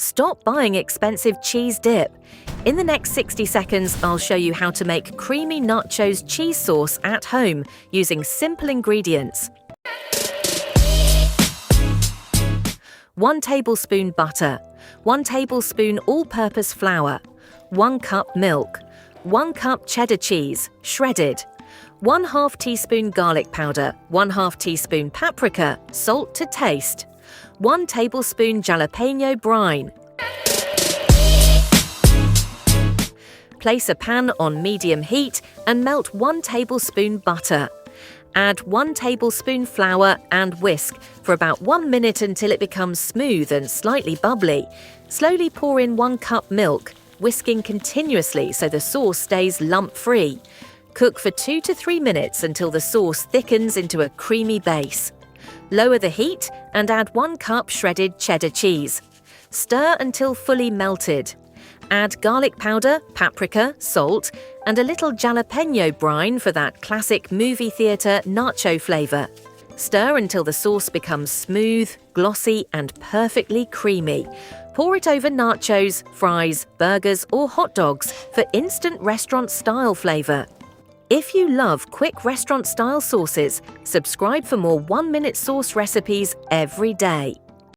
Stop buying expensive cheese dip. In the next 60 seconds, I'll show you how to make creamy Nachos cheese sauce at home using simple ingredients. 1 tablespoon butter, 1 tablespoon all-purpose flour, 1 cup milk, 1 cup cheddar cheese, shredded, 1/2 teaspoon garlic powder, 1/2 teaspoon paprika, salt to taste, 1 tablespoon jalapeno brine. Place a pan on medium heat and melt 1 tablespoon butter. Add 1 tablespoon flour and whisk for about 1 minute until it becomes smooth and slightly bubbly. Slowly pour in 1 cup milk, whisking continuously so the sauce stays lump-free. Cook for 2 to 3 minutes until the sauce thickens into a creamy base. Lower the heat and add 1 cup shredded cheddar cheese. Stir until fully melted. Add garlic powder, paprika, salt, and a little jalapeno brine for that classic movie theatre nacho flavour. Stir until the sauce becomes smooth, glossy, and perfectly creamy. Pour it over nachos, fries, burgers, or hot dogs for instant restaurant-style flavour. If you love quick restaurant-style sauces, subscribe for more 1-minute sauce recipes every day.